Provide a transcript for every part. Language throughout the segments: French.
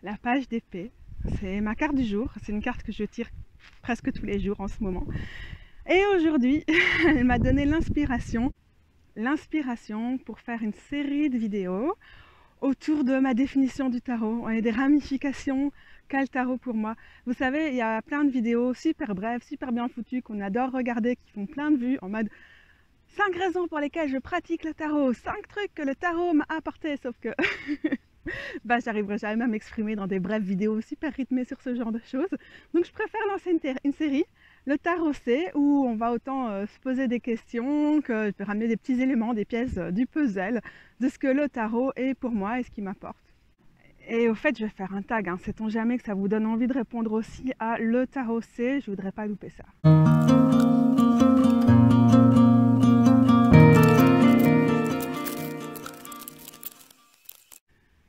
la page d'épée. C'est ma carte du jour, c'est une carte que je tire presque tous les jours en ce moment. Et aujourd'hui, elle m'a donné l'inspiration pour faire une série de vidéos autour de ma définition du tarot et des ramifications qu'a le tarot pour moi. Vous savez, il y a plein de vidéos super brèves, super bien foutues, qu'on adore regarder, qui font plein de vues en mode 5 raisons pour lesquelles je pratique le tarot, 5 trucs que le tarot m'a apporté, sauf que bah, j'arriverai jamais à m'exprimer dans des brèves vidéos super rythmées sur ce genre de choses. Donc je préfère lancer une série, le tarot C, où on va autant se poser des questions, que je peux ramener des petits éléments, des pièces du puzzle, de ce que le tarot est pour moi et ce qu'il m'apporte. Et au fait, je vais faire un tag, hein. Sait-on jamais que ça vous donne envie de répondre aussi à le tarot C, je voudrais pas louper ça.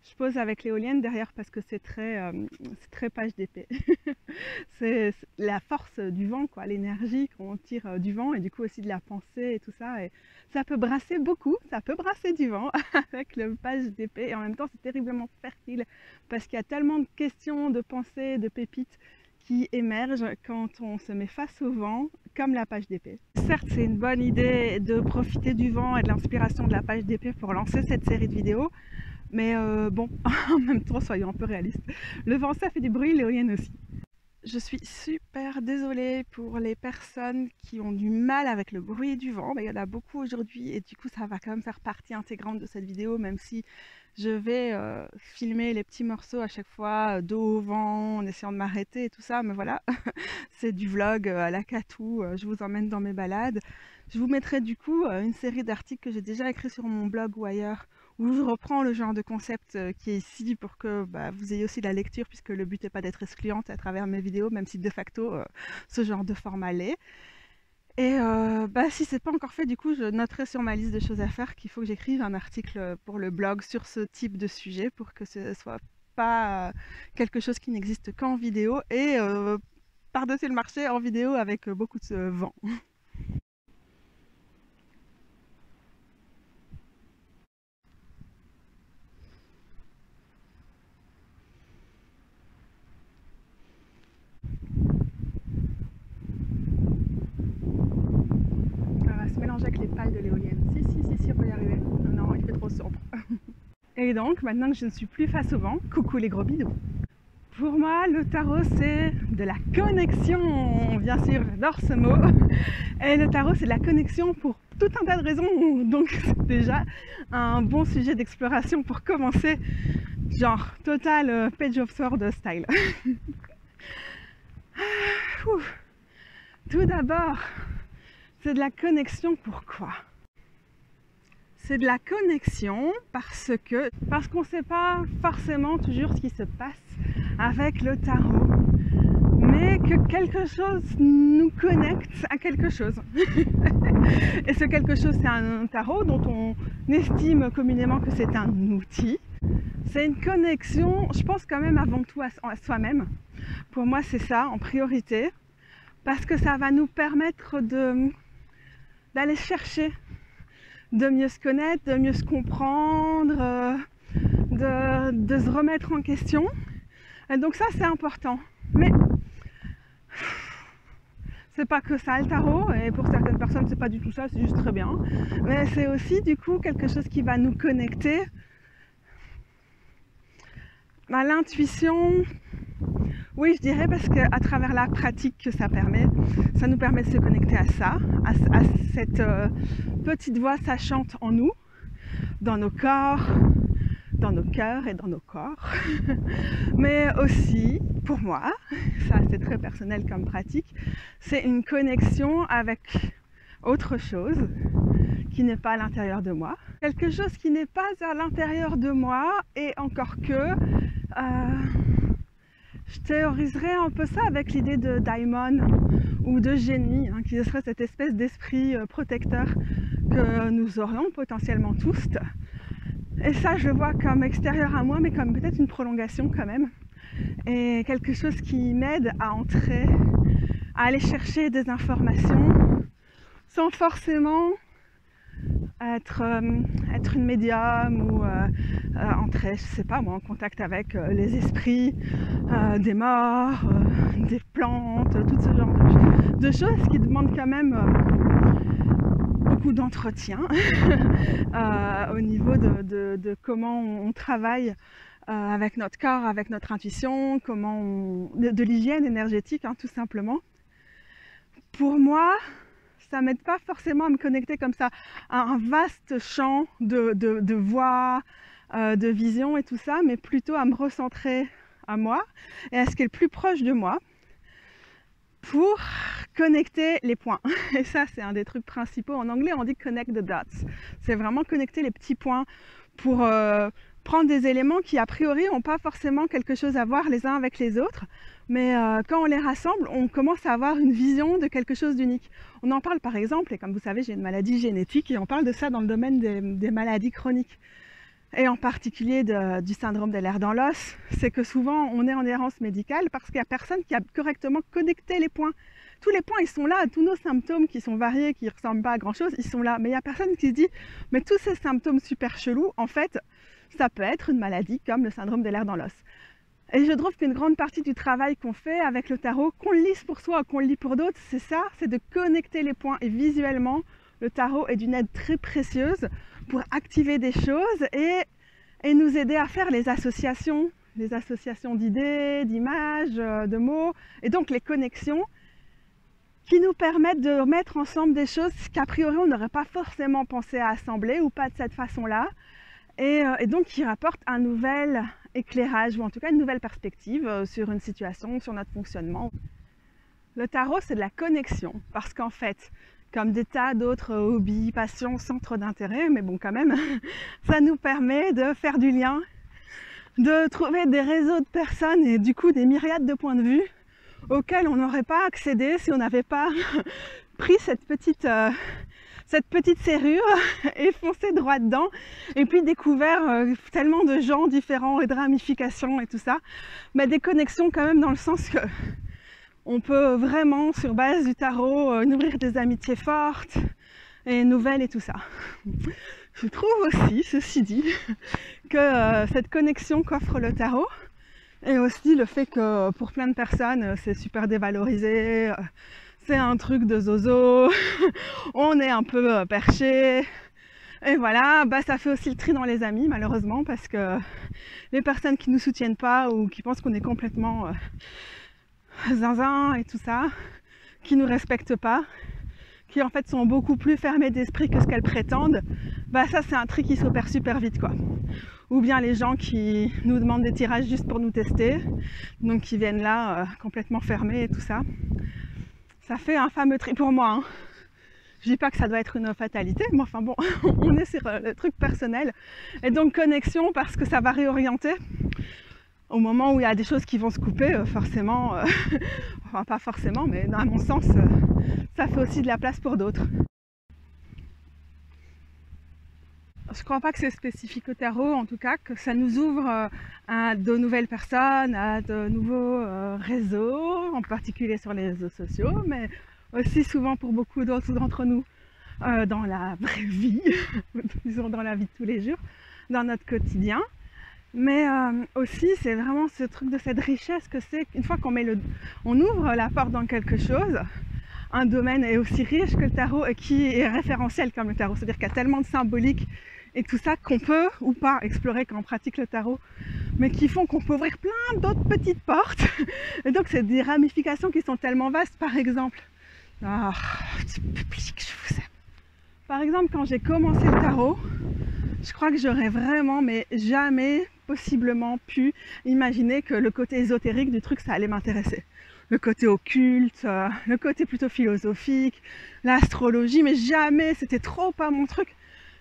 Je pose avec l'éolienne derrière parce que c'est très page d'épée. C'est la force du vent, quoi, l'énergie qu'on tire du vent et du coup aussi de la pensée et tout ça. Et ça peut brasser beaucoup, ça peut brasser du vent avec le page d'épée et en même temps c'est terriblement fertile parce qu'il y a tellement de questions, de pensées, de pépites qui émergent quand on se met face au vent, comme la page d'épée. Certes, c'est une bonne idée de profiter du vent et de l'inspiration de la page d'épée pour lancer cette série de vidéos. Mais bon, en même temps, soyons un peu réalistes. Le vent, ça fait du bruit, l'éolienne aussi. Je suis super désolée pour les personnes qui ont du mal avec le bruit du vent. Il y en a beaucoup aujourd'hui et du coup, ça va quand même faire partie intégrante de cette vidéo, même si je vais filmer les petits morceaux à chaque fois, dos au vent, en essayant de m'arrêter et tout ça. Mais voilà, c'est du vlog à la Catou, je vous emmène dans mes balades. Je vous mettrai du coup une série d'articles que j'ai déjà écrits sur mon blog ou ailleurs, où je reprends le genre de concept qui est ici pour que vous ayez aussi de la lecture, puisque le but n'est pas d'être excluante à travers mes vidéos, même si de facto ce genre de format l'est. Et si c'est pas encore fait, du coup je noterai sur ma liste de choses à faire qu'il faut que j'écrive un article pour le blog sur ce type de sujet, pour que ce soit pas quelque chose qui n'existe qu'en vidéo, et par-dessus le marché en vidéo avec beaucoup de vent. Se mélanger avec les pales de l'éolienne. Si, on peut y arriver. Non, il fait trop sombre. Et donc, maintenant que je ne suis plus face au vent, coucou les gros bidous. Pour moi, le tarot, c'est de la connexion. Bien sûr, j'adore ce mot. Et le tarot, c'est de la connexion pour tout un tas de raisons. Donc, c'est déjà un bon sujet d'exploration pour commencer. Genre, total Page of Swords style. Tout d'abord, c'est de la connexion, pourquoi? C'est de la connexion parce qu'on ne sait pas forcément toujours ce qui se passe avec le tarot, mais que quelque chose nous connecte à quelque chose. Et ce quelque chose, c'est un tarot dont on estime communément que c'est un outil. C'est une connexion, je pense quand même avant tout à soi-même. Pour moi, c'est ça en priorité, parce que ça va nous permettre d'aller chercher, de mieux se connaître, de mieux se comprendre, de se remettre en question. Et donc ça, c'est important. Mais c'est pas que ça le tarot, et pour certaines personnes, c'est pas du tout ça, c'est juste très bien. Mais c'est aussi du coup quelque chose qui va nous connecter à l'intuition. Oui, je dirais parce qu'à travers la pratique que ça nous permet de se connecter à ça, à cette petite voix sachante en nous, dans nos corps, dans nos cœurs et dans nos corps. Mais aussi, pour moi, ça c'est très personnel comme pratique, c'est une connexion avec autre chose qui n'est pas à l'intérieur de moi. Quelque chose qui n'est pas à l'intérieur de moi, et encore que... je théoriserais un peu ça avec l'idée de daimon ou de génie, hein, qui serait cette espèce d'esprit protecteur que nous aurions potentiellement tous. Et ça, je le vois comme extérieur à moi, mais comme peut-être une prolongation quand même. Et quelque chose qui m'aide à entrer, à aller chercher des informations sans forcément être une médium ou entrer, je sais pas moi, en contact avec les esprits des morts, des plantes, tout ce genre de choses qui demandent quand même beaucoup d'entretien au niveau de comment on travaille avec notre corps, avec notre intuition, de l'hygiène énergétique, hein, tout simplement. Pour moi, ça m'aide pas forcément à me connecter comme ça à un vaste champ de voix, de vision et tout ça, mais plutôt à me recentrer à moi et à ce qui est le plus proche de moi pour connecter les points. Et ça, c'est un des trucs principaux. En anglais, on dit connect the dots. C'est vraiment connecter les petits points pour prendre des éléments qui, a priori, n'ont pas forcément quelque chose à voir les uns avec les autres. Mais quand on les rassemble, on commence à avoir une vision de quelque chose d'unique. On en parle par exemple, et comme vous savez, j'ai une maladie génétique, et on parle de ça dans le domaine des maladies chroniques. Et en particulier du syndrome des lers dans l'os, c'est que souvent on est en errance médicale parce qu'il n'y a personne qui a correctement connecté les points. Tous les points, ils sont là, tous nos symptômes qui sont variés, qui ne ressemblent pas à grand chose, ils sont là. Mais il n'y a personne qui se dit, mais tous ces symptômes super chelous, en fait, ça peut être une maladie comme le syndrome des lers dans l'os. Et je trouve qu'une grande partie du travail qu'on fait avec le tarot, qu'on le lise pour soi ou qu'on le lit pour d'autres, c'est ça, c'est de connecter les points. Et visuellement, le tarot est d'une aide très précieuse pour activer des choses et nous aider à faire les associations d'idées, d'images, de mots, et donc les connexions qui nous permettent de mettre ensemble des choses qu'a priori on n'aurait pas forcément pensé à assembler ou pas de cette façon-là, et donc qui rapportent un nouvel éclairage ou en tout cas une nouvelle perspective sur une situation, sur notre fonctionnement. Le tarot, c'est de la connexion parce qu'en fait, comme des tas d'autres hobbies, passions, centres d'intérêt, mais bon quand même, ça nous permet de faire du lien, de trouver des réseaux de personnes et du coup des myriades de points de vue auxquels on n'aurait pas accédé si on n'avait pas pris cette petite serrure et foncé droit dedans et puis découvert tellement de gens différents et de ramifications et tout ça, mais des connexions quand même dans le sens que on peut vraiment, sur base du tarot, nourrir des amitiés fortes et nouvelles et tout ça. Je trouve aussi, ceci dit, que cette connexion qu'offre le tarot, et aussi le fait que pour plein de personnes, c'est super dévalorisé, c'est un truc de zozo, on est un peu perché, et voilà, bah ça fait aussi le tri dans les amis, malheureusement, parce que les personnes qui ne nous soutiennent pas ou qui pensent qu'on est complètement zinzin et tout ça, qui nous respectent pas, qui en fait sont beaucoup plus fermées d'esprit que ce qu'elles prétendent, bah ça c'est un tri qui s'opère super vite quoi. Ou bien les gens qui nous demandent des tirages juste pour nous tester, donc qui viennent là complètement fermés et tout ça. Ça fait un fameux tri pour moi, hein. Je dis pas que ça doit être une fatalité, mais enfin bon, on est sur le truc personnel. Et donc connexion parce que ça va réorienter. Au moment où il y a des choses qui vont se couper, forcément, enfin pas forcément, mais à mon sens, ça fait aussi de la place pour d'autres. Je ne crois pas que c'est spécifique au tarot, en tout cas, que ça nous ouvre à de nouvelles personnes, à de nouveaux réseaux, en particulier sur les réseaux sociaux, mais aussi souvent pour beaucoup d'autres d'entre nous dans la vraie vie, disons dans la vie de tous les jours, dans notre quotidien. Mais aussi, c'est vraiment ce truc de cette richesse que c'est qu'une fois on ouvre la porte dans quelque chose, un domaine est aussi riche que le tarot et qui est référentiel comme le tarot. C'est-à-dire qu'il y a tellement de symbolique et tout ça qu'on peut ou pas explorer quand on pratique le tarot, mais qui font qu'on peut ouvrir plein d'autres petites portes. Et donc, c'est des ramifications qui sont tellement vastes. Par exemple, petit public, je vous aime. Par exemple, quand j'ai commencé le tarot, je crois que j'aurais vraiment, mais jamais possiblement pu imaginer que le côté ésotérique du truc, ça allait m'intéresser. Le côté occulte, le côté plutôt philosophique, l'astrologie, mais jamais, c'était trop pas mon truc.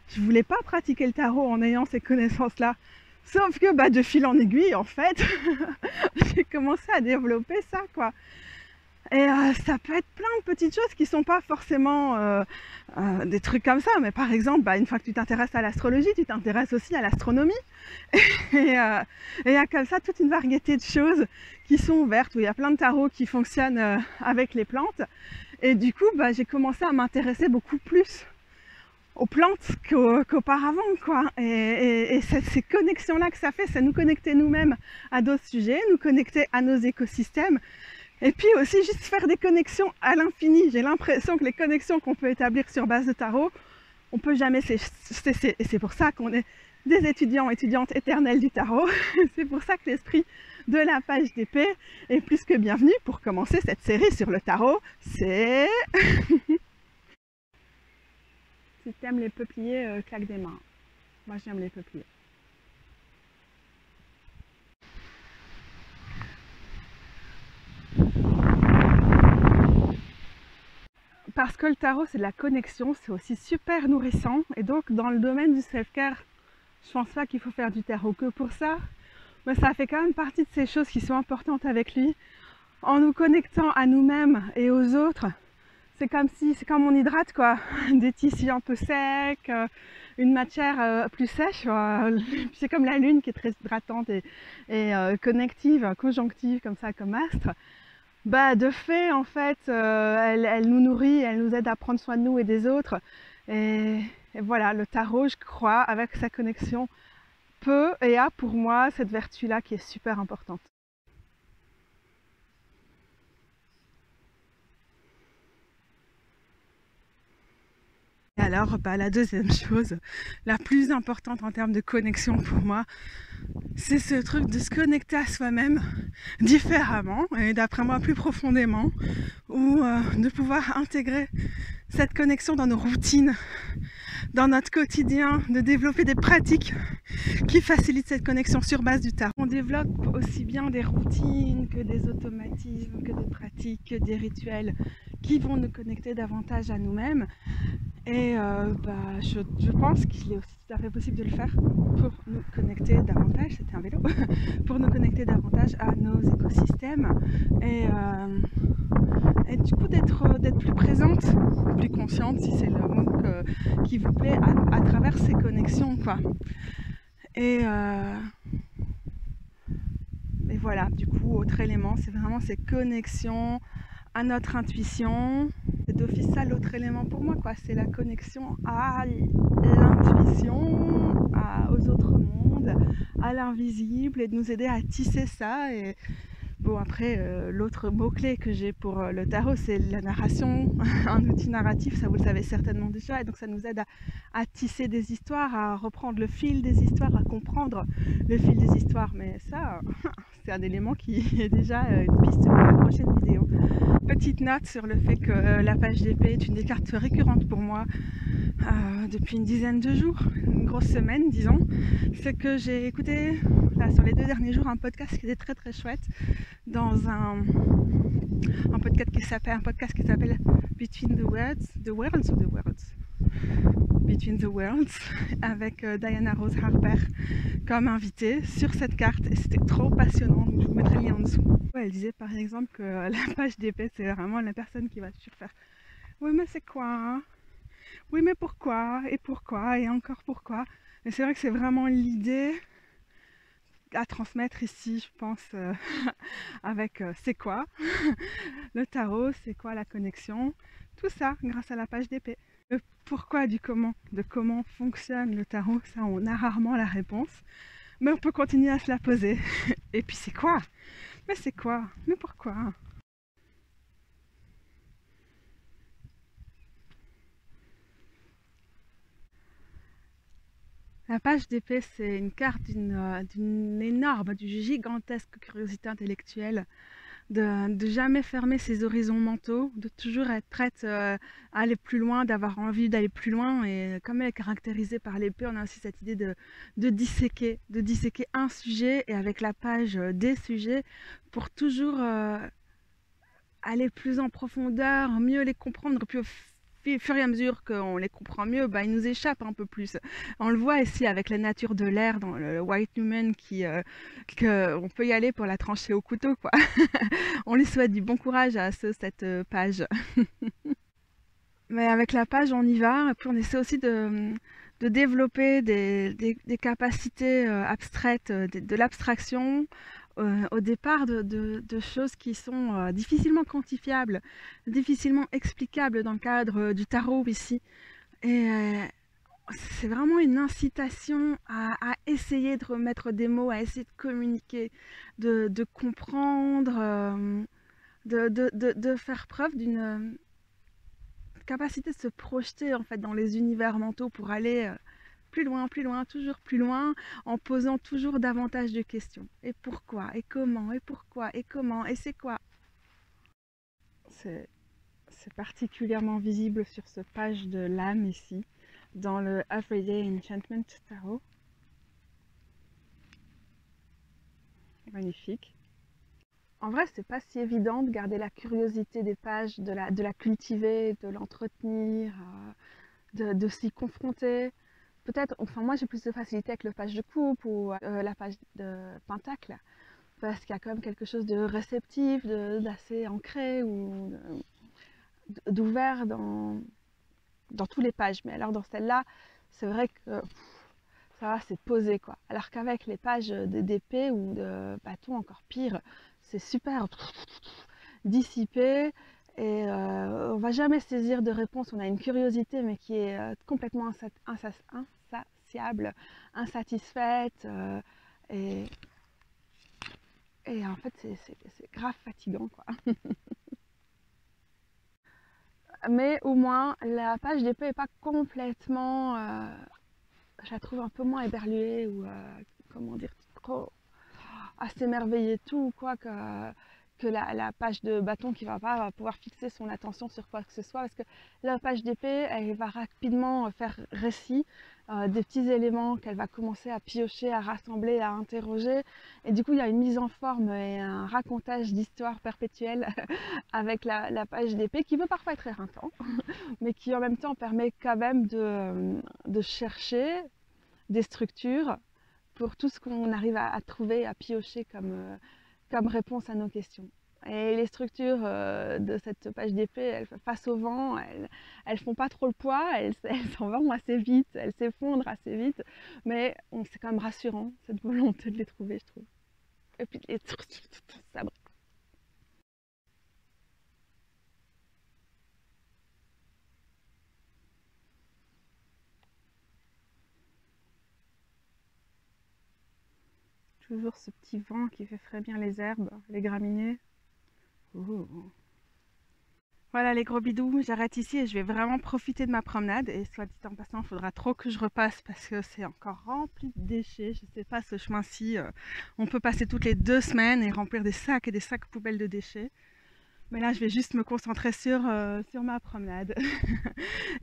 Je voulais pas pratiquer le tarot en ayant ces connaissances-là. Sauf que de fil en aiguille, en fait, j'ai commencé à développer ça, quoi. Et ça peut être plein de petites choses qui sont pas forcément des trucs comme ça, mais par exemple, une fois que tu t'intéresses à l'astrologie, tu t'intéresses aussi à l'astronomie. Et il y a comme ça toute une variété de choses qui sont ouvertes, où il y a plein de tarots qui fonctionnent avec les plantes. Et du coup, j'ai commencé à m'intéresser beaucoup plus aux plantes qu'auparavant, quoi. Et ces connexions-là que ça fait, c'est nous connecter nous-mêmes à d'autres sujets, nous connecter à nos écosystèmes, et puis aussi juste faire des connexions à l'infini. J'ai l'impression que les connexions qu'on peut établir sur base de tarot, on peut jamais cesser. Et c'est pour ça qu'on est des étudiantes éternelles du tarot. C'est pour ça que l'esprit de la page d'épée est plus que bienvenu pour commencer cette série sur le tarot. C'est... Si tu aimes les peupliers, claque des mains. Moi j'aime les peupliers. Parce que le tarot c'est de la connexion, c'est aussi super nourrissant. Et donc dans le domaine du self-care, je pense pas qu'il faut faire du tarot que pour ça. Mais ça fait quand même partie de ces choses qui sont importantes avec lui. En nous connectant à nous-mêmes et aux autres, c'est comme on hydrate quoi, des tissus un peu secs, une matière plus sèche. C'est comme la lune qui est très hydratante et connective, conjonctive comme ça, comme astre. Bah de fait en fait, elle nous nourrit, elle nous aide à prendre soin de nous et des autres. Et voilà, le tarot, je crois, avec sa connexion, peut et a pour moi cette vertu-là qui est super importante. Et alors, la deuxième chose, la plus importante en termes de connexion pour moi, c'est ce truc de se connecter à soi-même différemment et d'après moi plus profondément, ou de pouvoir intégrer cette connexion dans nos routines, dans notre quotidien, de développer des pratiques qui facilitent cette connexion sur base du tarot. On développe aussi bien des routines que des automatismes, que des pratiques, que des rituels qui vont nous connecter davantage à nous-mêmes. Et je pense qu'il est aussi tout à fait possible de le faire pour nous connecter davantage, c'était un vélo, pour nous connecter davantage à nos écosystèmes et du coup d'être plus présente, plus consciente si c'est le mot qui vous plaît, à travers ces connexions quoi. Et voilà, du coup autre élément, c'est vraiment ces connexions à notre intuition. C'est d'office ça l'autre élément pour moi quoi, c'est la connexion à l'intuition, aux autres mondes, à l'invisible, et de nous aider à tisser ça. Et bon après l'autre mot-clé que j'ai pour le tarot, c'est la narration, un outil narratif, ça vous le savez certainement déjà, et donc ça nous aide à tisser des histoires, à reprendre le fil des histoires, à comprendre le fil des histoires. Mais ça, c'est un élément qui est déjà une piste pour la prochaine vidéo. Petite note sur le fait que la page d'épée est une des cartes récurrentes pour moi depuis une dizaine de jours, une grosse semaine disons. C'est que j'ai écouté là, sur les 2 derniers jours un podcast qui était très très chouette, dans un podcast qui s'appelle Between the Worlds, Between the Worlds, avec Diana Rose Harper comme invitée sur cette carte, et c'était trop passionnant, donc je vous mettrai le lien en dessous. Elle disait par exemple que la page d'épée c'est vraiment la personne qui va toujours faire « Oui mais c'est quoi ? Oui mais pourquoi ? Et pourquoi ? Et encore pourquoi ?» Et c'est vrai que c'est vraiment l'idée à transmettre ici, je pense, avec c'est quoi le tarot, c'est quoi la connexion, tout ça grâce à la page d'épée. Le pourquoi du comment, de comment fonctionne le tarot, ça on a rarement la réponse, mais on peut continuer à se la poser. Et puis c'est quoi ? Mais c'est quoi ? Mais pourquoi ? La page d'épée, c'est une carte d'une énorme, d'une gigantesque curiosité intellectuelle, de jamais fermer ses horizons mentaux, de toujours être prête à aller plus loin, d'avoir envie d'aller plus loin. Et comme elle est caractérisée par l'épée, on a aussi cette idée de disséquer un sujet, et avec la page des sujets, pour toujours aller plus en profondeur, mieux les comprendre, puis au fur et à mesure qu'on les comprend mieux, ils nous échappent un peu plus. On le voit ici avec la nature de l'air dans le White Numen, qu'on peut y aller pour la trancher au couteau, quoi. On lui souhaite du bon courage à cette page. Mais avec la page, on y va, et puis on essaie aussi de développer des capacités abstraites, de l'abstraction, au départ de choses qui sont difficilement quantifiables, difficilement explicables dans le cadre du tarot ici. Et c'est vraiment une incitation à essayer de remettre des mots, à essayer de communiquer, de comprendre, de faire preuve d'une capacité de se projeter en fait dans les univers mentaux pour aller plus loin, toujours plus loin, en posant toujours davantage de questions. Et pourquoi? Et comment? Et pourquoi? Et comment? Et c'est quoi? C'est particulièrement visible sur ce page de l'âme ici, dans le Everyday Enchantment Tarot. Magnifique. En vrai, c'est pas si évident de garder la curiosité des pages, de la cultiver, de l'entretenir, de s'y confronter. Peut-être, enfin moi j'ai plus de facilité avec le page de coupe ou la page de pentacle, parce qu'il y a quand même quelque chose de réceptif, d'assez ancré ou d'ouvert dans toutes les pages. Mais alors dans celle-là, c'est vrai que ça va, c'est posé quoi. Alors qu'avec les pages d'épée ou de bâton, encore pire, c'est super dissipé et on va jamais saisir de réponse. On a une curiosité mais qui est complètement insatiable, insatisfaite et, et en fait c'est grave fatigant quoi. Mais au moins la page d'épée n'est pas complètement, je la trouve un peu moins éberluée ou comment dire, trop à s'émerveiller tout quoi que la page de bâton qui va pas pouvoir fixer son attention sur quoi que ce soit, parce que la page d'épée elle va rapidement faire récit des petits éléments qu'elle va commencer à piocher, à rassembler, à interroger, et du coup il y a une mise en forme et un racontage d'histoire perpétuelle avec la page d'épée qui peut parfois être éreintant mais qui en même temps permet quand même de chercher des structures pour tout ce qu'on arrive à trouver, à piocher comme réponse à nos questions. Et les structures de cette page d'épée, face au vent, elles font pas trop le poids, elles s'en vont assez vite, elles s'effondrent assez vite, mais c'est quand même rassurant, cette volonté de les trouver, je trouve. Et puis ça brille. Toujours ce petit vent qui fait frémir les herbes, les graminées. Ouh. Voilà les gros bidous, j'arrête ici et je vais vraiment profiter de ma promenade. Et soit dit en passant, il faudra trop que je repasse parce que c'est encore rempli de déchets. Je sais pas, ce chemin-ci, on peut passer toutes les 2 semaines et remplir des sacs et des sacs poubelles de déchets. Mais là, je vais juste me concentrer sur ma promenade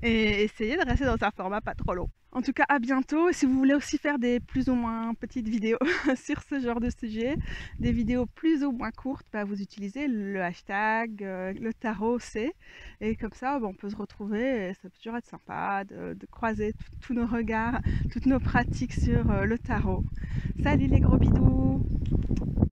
et essayer de rester dans un format pas trop long. En tout cas, à bientôt. Si vous voulez aussi faire des plus ou moins petites vidéos sur ce genre de sujet, des vidéos plus ou moins courtes, bah, vous utilisez le hashtag, le tarot C. Et comme ça, bah, on peut se retrouver. Et ça peut toujours être sympa de croiser tous nos regards, toutes nos pratiques sur le tarot. Salut les gros bidous!